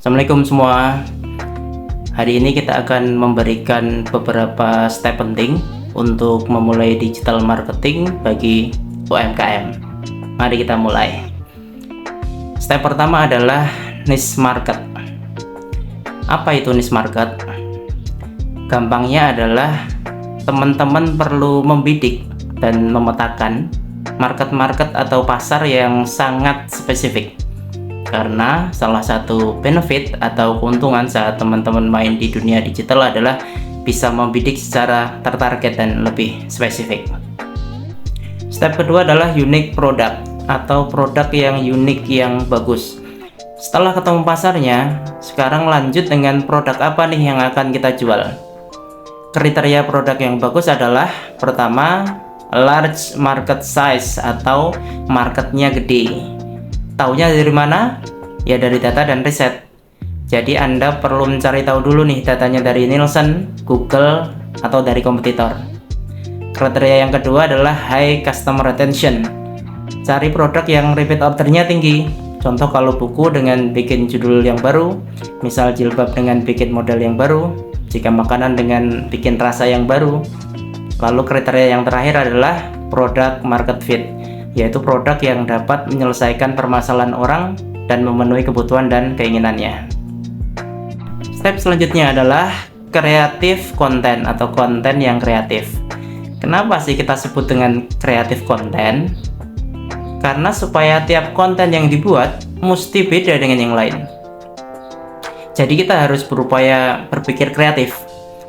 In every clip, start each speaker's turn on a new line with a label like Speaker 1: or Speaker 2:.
Speaker 1: Assalamualaikum semua. Hari ini kita akan memberikan beberapa step penting untuk memulai digital marketing bagi UMKM. Mari kita mulai. Step pertama adalah niche market. Apa itu niche market? Gampangnya adalah teman-teman perlu membidik dan memetakan market-market atau pasar yang sangat spesifik. Karena salah satu benefit atau keuntungan saat teman-teman main di dunia digital adalah bisa membidik secara tertarget dan lebih spesifik. Step kedua adalah unique product atau produk yang unik yang bagus. Setelah ketemu pasarnya, sekarang lanjut dengan produk apa nih yang akan kita jual. Kriteria produk yang bagus adalah pertama, large market size atau marketnya gede. Taunya dari mana? Ya dari data dan riset. Jadi Anda perlu mencari tahu dulu nih datanya dari Nielsen, Google, atau dari kompetitor. Kriteria yang kedua adalah high customer retention. Cari produk yang repeat ordernya tinggi. Contoh kalau buku dengan bikin judul yang baru, misal jilbab dengan bikin model yang baru, jika makanan dengan bikin rasa yang baru. Lalu kriteria yang terakhir adalah product market fit, yaitu produk yang dapat menyelesaikan permasalahan orang dan memenuhi kebutuhan dan keinginannya. Step selanjutnya adalah kreatif konten atau konten yang kreatif. Kenapa sih kita sebut dengan kreatif konten? Karena supaya tiap konten yang dibuat mesti beda dengan yang lain. Jadi kita harus berupaya berpikir kreatif,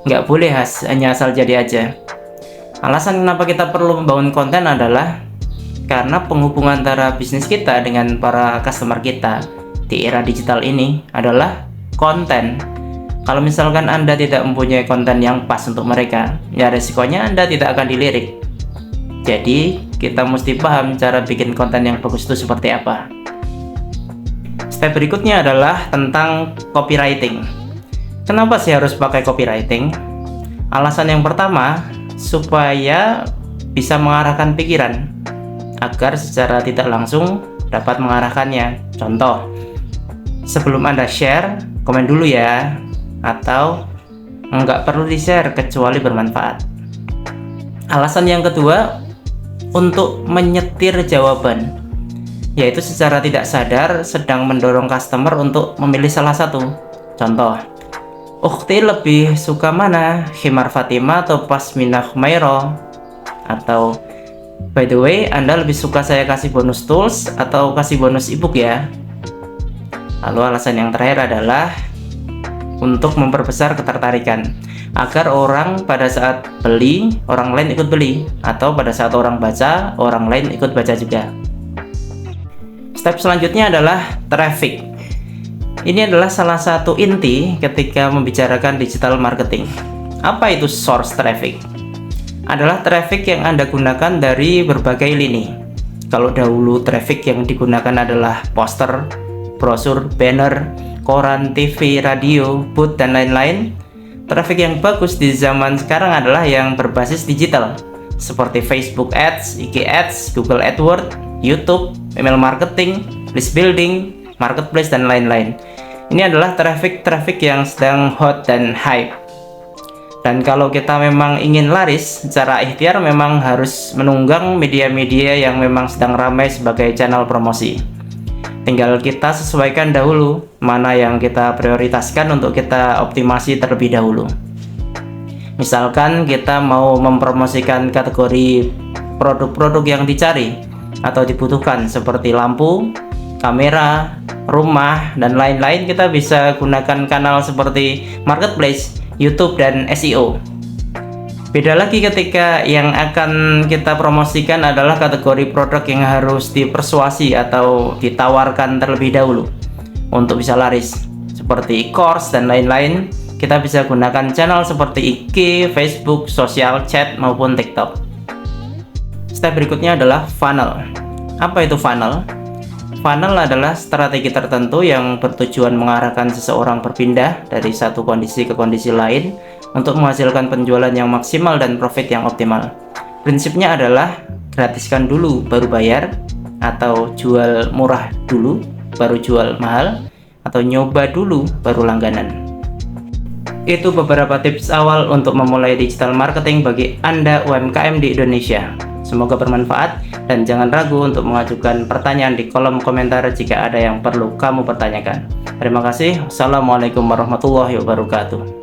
Speaker 1: nggak boleh hanya asal jadi aja. Alasan kenapa kita perlu membangun konten adalah karena penghubungan antara bisnis kita dengan para customer kita di era digital ini adalah konten. Kalau misalkan Anda tidak mempunyai konten yang pas untuk mereka, ya resikonya Anda tidak akan dilirik. Jadi kita mesti paham cara bikin konten yang bagus itu seperti apa. Step berikutnya adalah tentang copywriting. Kenapa sih harus pakai copywriting? Alasan yang pertama, supaya bisa mengarahkan pikiran agar secara tidak langsung dapat mengarahkannya. Contoh, sebelum Anda share, komen dulu ya, atau nggak perlu di-share kecuali bermanfaat. Alasan yang kedua, untuk menyetir jawaban, yaitu secara tidak sadar sedang mendorong customer untuk memilih salah satu. Contoh, Ukhti lebih suka mana? Khimar Fatimah atau Pasmina Khumairo? Atau by the way, Anda lebih suka saya kasih bonus tools atau kasih bonus ebook ya? Lalu alasan yang terakhir adalah untuk memperbesar ketertarikan agar orang pada saat beli, orang lain ikut beli, atau pada saat orang baca, orang lain ikut baca juga. Step selanjutnya adalah traffic. Ini adalah salah satu inti ketika membicarakan digital marketing. Apa itu source traffic? Adalah traffic yang Anda gunakan dari berbagai lini. Kalau dahulu traffic yang digunakan adalah poster, brosur, banner, koran, TV, radio, booth, dan lain-lain. Traffic yang bagus di zaman sekarang adalah yang berbasis digital, seperti Facebook Ads, IG Ads, Google AdWords, YouTube, email marketing, list building, marketplace, dan lain-lain. Ini adalah traffic yang sedang hot dan hype. Dan kalau kita memang ingin laris, secara ikhtiar memang harus menunggang media-media yang memang sedang ramai sebagai channel promosi. Tinggal kita sesuaikan dahulu mana yang kita prioritaskan untuk kita optimasi terlebih dahulu. Misalkan kita mau mempromosikan kategori produk-produk yang dicari atau dibutuhkan seperti lampu, kamera, rumah, dan lain-lain, kita bisa gunakan kanal seperti marketplace, YouTube, dan SEO. Beda lagi ketika yang akan kita promosikan adalah kategori produk yang harus dipersuasi atau ditawarkan terlebih dahulu untuk bisa laris, seperti e-course dan lain-lain. Kita bisa gunakan channel seperti IG, Facebook, sosial chat, maupun TikTok. Step berikutnya adalah funnel. Apa itu funnel? Funnel adalah strategi tertentu yang bertujuan mengarahkan seseorang berpindah dari satu kondisi ke kondisi lain untuk menghasilkan penjualan yang maksimal dan profit yang optimal. Prinsipnya adalah gratiskan dulu baru bayar, atau jual murah dulu baru jual mahal, atau nyoba dulu baru langganan. Itu beberapa tips awal untuk memulai digital marketing bagi Anda UMKM di Indonesia. Semoga bermanfaat dan jangan ragu untuk mengajukan pertanyaan di kolom komentar jika ada yang perlu kamu pertanyakan. Terima kasih. Wassalamualaikum warahmatullahi wabarakatuh.